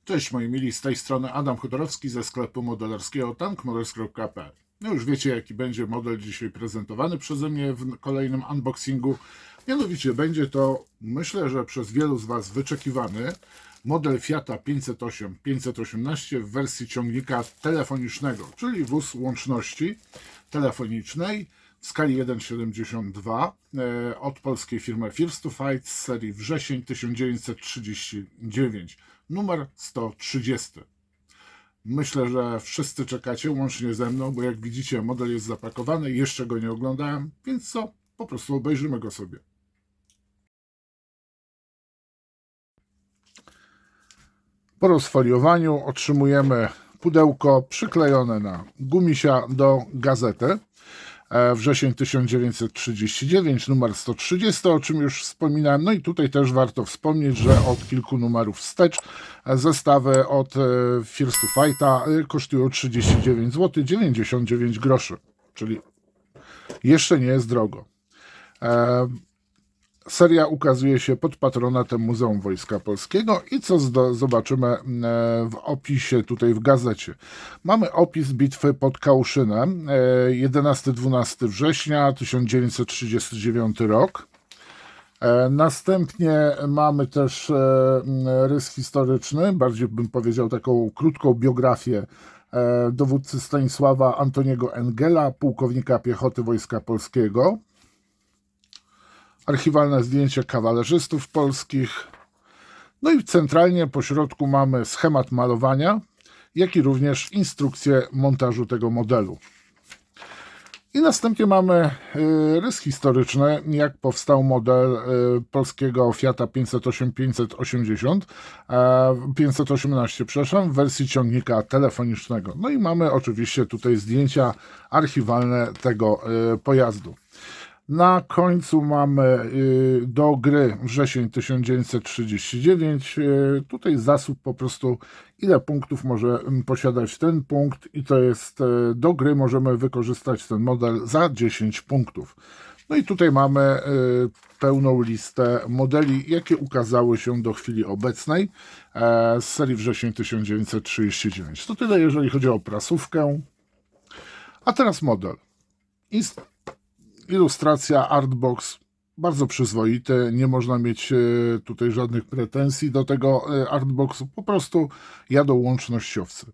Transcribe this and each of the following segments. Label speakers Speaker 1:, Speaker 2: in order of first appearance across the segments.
Speaker 1: Cześć moi mili, z tej strony Adam Chodorowski ze sklepu modelarskiego tankmodels.pl. No już wiecie, jaki będzie model dzisiaj prezentowany przeze mnie w kolejnym unboxingu. Mianowicie będzie to, myślę, że przez wielu z Was wyczekiwany model Fiata 508-518 w wersji ciągnika telefonicznego, czyli wóz łączności telefonicznej w skali 1,72 od polskiej firmy First to Fight z serii wrzesień 1939, numer 130. Myślę, że wszyscy czekacie, łącznie ze mną, bo jak widzicie, model jest zapakowany, jeszcze go nie oglądałem, więc co? Po prostu obejrzymy go sobie. Po rozfoliowaniu otrzymujemy pudełko przyklejone na gumisia do gazety. Wrzesień 1939, numer 130, o czym już wspominałem. No i tutaj też warto wspomnieć, że od kilku numerów wstecz zestawy od First to Fighta kosztują 39 zł 99 groszy, czyli jeszcze nie jest drogo. Seria ukazuje się pod patronatem Muzeum Wojska Polskiego i co zobaczymy w opisie tutaj w gazecie. Mamy opis bitwy pod Kałuszynem 11-12 września 1939 rok. Następnie mamy też rys historyczny, bardziej bym powiedział taką krótką biografię dowódcy Stanisława Antoniego Engela, pułkownika piechoty Wojska Polskiego. Archiwalne zdjęcia kawalerzystów polskich. No i centralnie po środku mamy schemat malowania, jak i również instrukcję montażu tego modelu. I następnie mamy rys historyczny, jak powstał model polskiego Fiata 518, przepraszam, w wersji ciągnika telefonicznego. No i mamy oczywiście tutaj zdjęcia archiwalne tego pojazdu. Na końcu mamy do gry wrzesień 1939. Tutaj zasób po prostu, ile punktów może posiadać ten punkt, i to jest do gry możemy wykorzystać ten model za 10 punktów. No i tutaj mamy pełną listę modeli, jakie ukazały się do chwili obecnej z serii wrzesień 1939. To tyle, jeżeli chodzi o prasówkę. A teraz model. Ilustracja, artbox, bardzo przyzwoity, nie można mieć tutaj żadnych pretensji do tego artboxu, po prostu jadą łącznościowcy.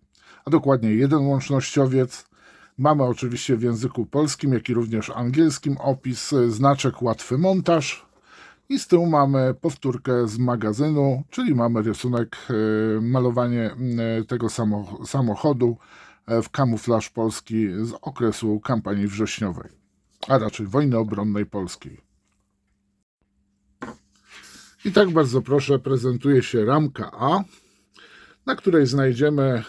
Speaker 1: A dokładnie jeden łącznościowiec. Mamy oczywiście w języku polskim, jak i również angielskim opis, znaczek łatwy montaż i z tyłu mamy powtórkę z magazynu, czyli mamy rysunek, malowanie tego samochodu w kamuflaż polski z okresu kampanii wrześniowej, a raczej wojny obronnej polskiej. I tak bardzo proszę, prezentuje się ramka A, na której znajdziemy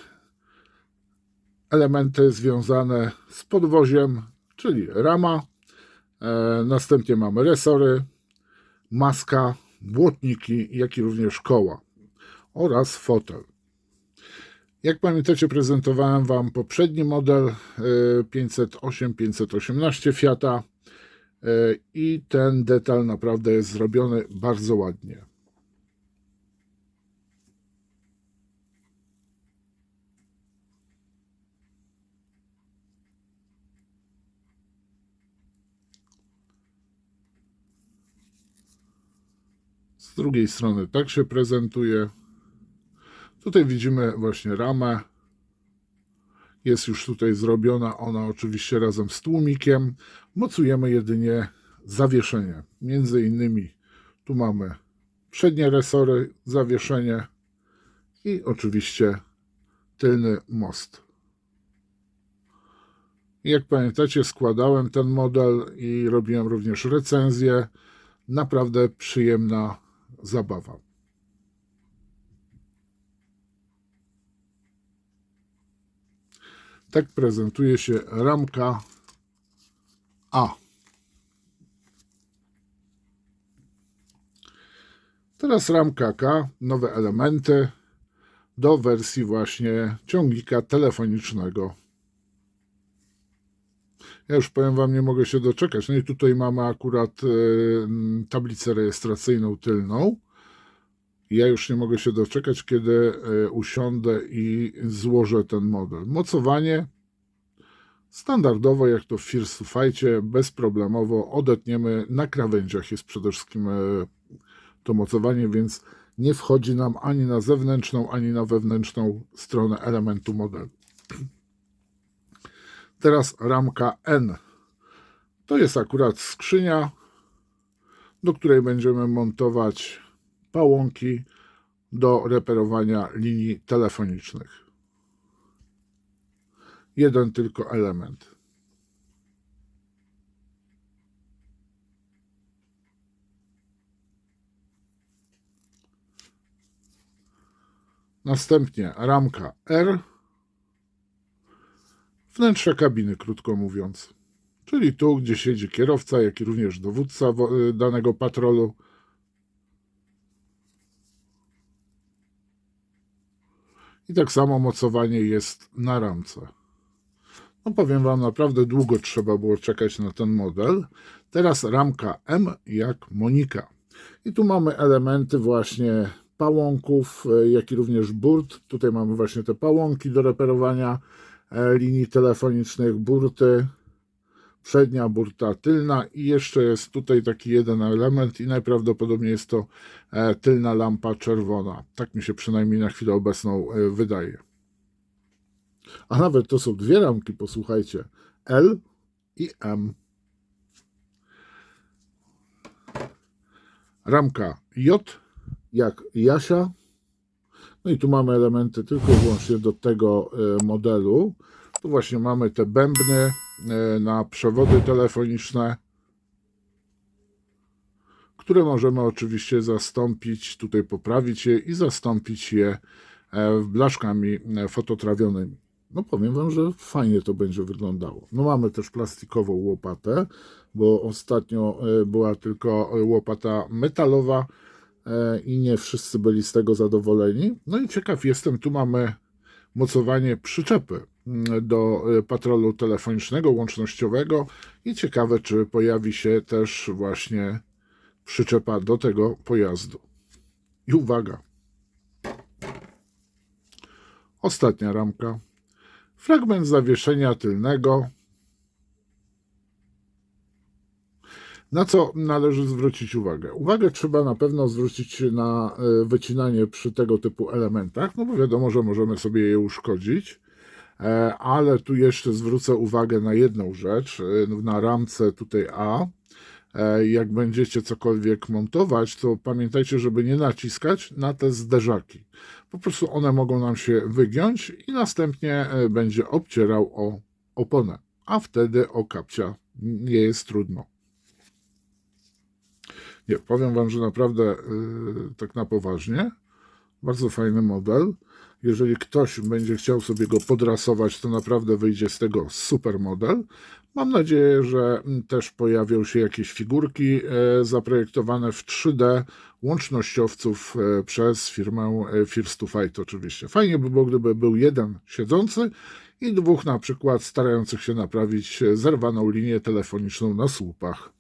Speaker 1: elementy związane z podwoziem, czyli rama, następnie mamy resory, maska, błotniki, jak i również koła oraz fotel. Jak pamiętacie, prezentowałem Wam poprzedni model 508-518 Fiata i ten detal naprawdę jest zrobiony bardzo ładnie. Z drugiej strony tak się prezentuje. Tutaj widzimy właśnie ramę. Jest już tutaj zrobiona ona oczywiście razem z tłumikiem. Mocujemy jedynie zawieszenie. Między innymi tu mamy przednie resory, zawieszenie i oczywiście tylny most. Jak pamiętacie, składałem ten model i robiłem również recenzję. Naprawdę przyjemna zabawa. Tak prezentuje się ramka A. Teraz ramka K, nowe elementy do wersji właśnie ciągnika telefonicznego. Ja już powiem Wam, nie mogę się doczekać. No i tutaj mamy akurat tablicę rejestracyjną tylną. Ja już nie mogę się doczekać, kiedy usiądę i złożę ten model. Mocowanie standardowo, jak to w First to Fightie, bezproblemowo odetniemy na krawędziach. Jest przede wszystkim to mocowanie, więc nie wchodzi nam ani na zewnętrzną, ani na wewnętrzną stronę elementu modelu. Teraz ramka N. To jest akurat skrzynia, do której będziemy montować pałąki do reperowania linii telefonicznych. Jeden tylko element. Następnie ramka R. Wnętrze kabiny, krótko mówiąc. Czyli tu, gdzie siedzi kierowca, jak i również dowódca danego patrolu. I tak samo mocowanie jest na ramce. No powiem Wam, naprawdę długo trzeba było czekać na ten model. Teraz ramka M jak Monika. I tu mamy elementy właśnie pałąków, jak i również burt. Tutaj mamy właśnie te pałąki do reperowania linii telefonicznych, burty. Przednia burta tylna i jeszcze jest tutaj taki jeden element i najprawdopodobniej jest to tylna lampa czerwona. Tak mi się przynajmniej na chwilę obecną wydaje. A nawet to są dwie ramki, posłuchajcie. L i M. Ramka J jak Jasia. No i tu mamy elementy tylko i wyłącznie do tego modelu. Tu właśnie mamy te bębny na przewody telefoniczne, które możemy oczywiście zastąpić, tutaj poprawić je i zastąpić je blaszkami fototrawionymi. No powiem Wam, że fajnie to będzie wyglądało. No mamy też plastikową łopatę, bo ostatnio była tylko łopata metalowa i nie wszyscy byli z tego zadowoleni. No i ciekaw jestem, tu mamy mocowanie przyczepy do patrolu telefonicznego, łącznościowego i ciekawe, czy pojawi się też właśnie przyczepa do tego pojazdu. I uwaga, ostatnia ramka, fragment zawieszenia tylnego. Na co należy zwrócić uwagę? Uwagę trzeba na pewno zwrócić na wycinanie przy tego typu elementach, no bo wiadomo, że możemy sobie je uszkodzić, ale tu jeszcze zwrócę uwagę na jedną rzecz, na ramce tutaj A. Jak będziecie cokolwiek montować, to pamiętajcie, żeby nie naciskać na te zderzaki. Po prostu one mogą nam się wygiąć i następnie będzie obcierał o oponę, a wtedy o kapcia nie jest trudno. Nie, powiem Wam, że naprawdę tak na poważnie, bardzo fajny model. Jeżeli ktoś będzie chciał sobie go podrasować, to naprawdę wyjdzie z tego super model. Mam nadzieję, że też pojawią się jakieś figurki zaprojektowane w 3D łącznościowców przez firmę First to Fight oczywiście. Fajnie by było, gdyby był jeden siedzący i dwóch na przykład starających się naprawić zerwaną linię telefoniczną na słupach.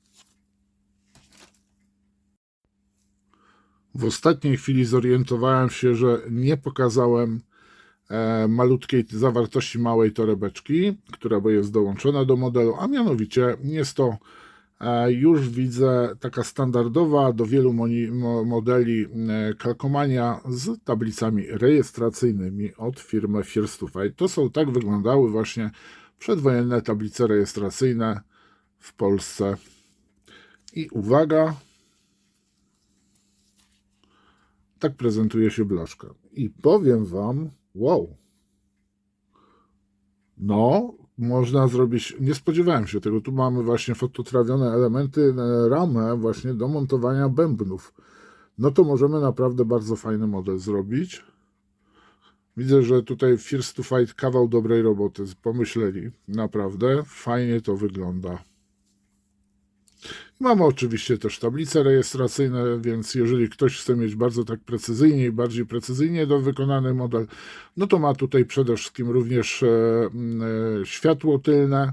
Speaker 1: W ostatniej chwili zorientowałem się, że nie pokazałem malutkiej zawartości małej torebeczki, która jest dołączona do modelu, a mianowicie jest to, już widzę, taka standardowa do wielu modeli kalkomania z tablicami rejestracyjnymi od firmy First to Fight. To są, tak wyglądały właśnie przedwojenne tablice rejestracyjne w Polsce. I uwaga, tak prezentuje się blaszka. I powiem Wam, wow, no, można zrobić, nie spodziewałem się tego, tu mamy właśnie fototrawione elementy, ramę właśnie do montowania bębnów. No to możemy naprawdę bardzo fajny model zrobić. Widzę, że tutaj First to Fight kawał dobrej roboty pomyśleli, naprawdę fajnie to wygląda. Mamy oczywiście też tablice rejestracyjne, więc jeżeli ktoś chce mieć bardzo tak precyzyjnie i bardziej precyzyjnie wykonany model, no to ma tutaj przede wszystkim również światło tylne,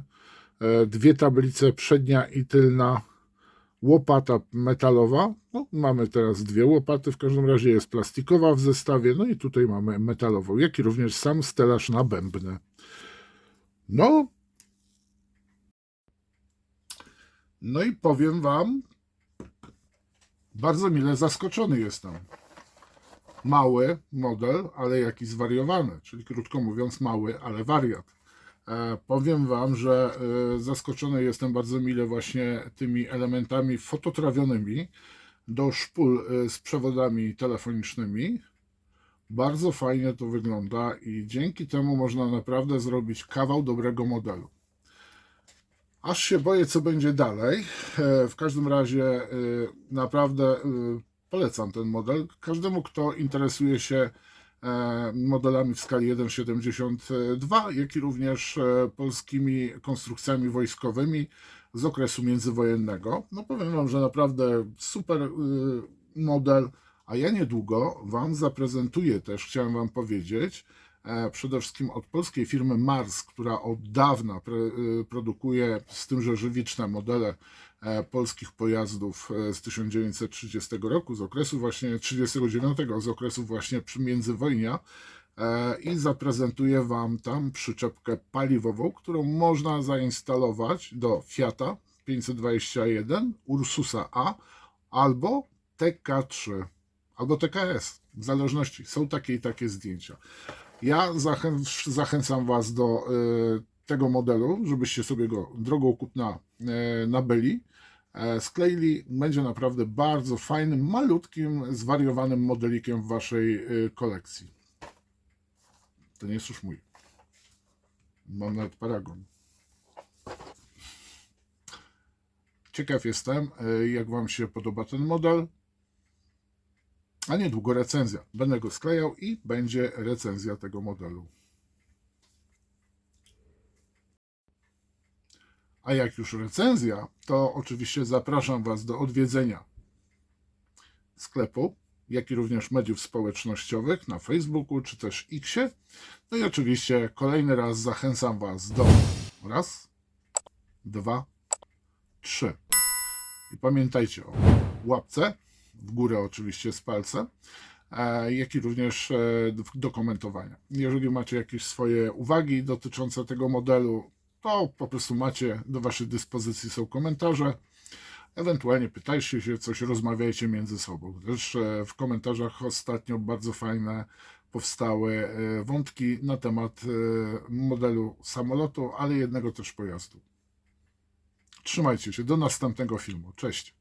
Speaker 1: dwie tablice, przednia i tylna, łopata metalowa. No, mamy teraz dwie łopaty, w każdym razie jest plastikowa w zestawie, no i tutaj mamy metalową, jak i również sam stelaż na bębny. No, no i powiem Wam, bardzo mile zaskoczony jestem. Mały model, ale jaki zwariowany, czyli krótko mówiąc mały, ale wariat. Powiem Wam, że zaskoczony jestem bardzo mile właśnie tymi elementami fototrawionymi do szpul z przewodami telefonicznymi. Bardzo fajnie to wygląda i dzięki temu można naprawdę zrobić kawał dobrego modelu. Aż się boję, co będzie dalej. W każdym razie naprawdę polecam ten model. Każdemu, kto interesuje się modelami w skali 1,72, jak i również polskimi konstrukcjami wojskowymi z okresu międzywojennego. No powiem Wam, że naprawdę super model, a ja niedługo Wam zaprezentuję też, chciałem Wam powiedzieć, przede wszystkim od polskiej firmy Mars, która od dawna produkuje z tymże żywiczne modele polskich pojazdów z 1930 roku, z okresu właśnie 39, z okresu właśnie międzywojnia, i zaprezentuję Wam tam przyczepkę paliwową, którą można zainstalować do Fiata 521, Ursusa A albo TK3 albo TKS, w zależności. Są takie i takie zdjęcia. Ja zachęcam Was do tego modelu, żebyście sobie go drogą kupna nabyli, skleili. Będzie naprawdę bardzo fajnym, malutkim, zwariowanym modelikiem w Waszej kolekcji. To nie jest już mój. Mam nawet paragon. Ciekaw jestem, jak Wam się podoba ten model. A niedługo recenzja. Będę go sklejał i będzie recenzja tego modelu. A jak już recenzja, to oczywiście zapraszam Was do odwiedzenia sklepu, jak i również mediów społecznościowych na Facebooku czy też Xie. No i oczywiście kolejny raz zachęcam Was do raz, dwa, trzy. I pamiętajcie o łapce, w górę oczywiście z palcem, jak i również do komentowania. Jeżeli macie jakieś swoje uwagi dotyczące tego modelu, to po prostu macie, do Waszej dyspozycji są komentarze. Ewentualnie pytajcie się coś, rozmawiajcie między sobą. Też w komentarzach ostatnio bardzo fajne powstały wątki na temat modelu samolotu, ale jednego też pojazdu. Trzymajcie się, do następnego filmu. Cześć.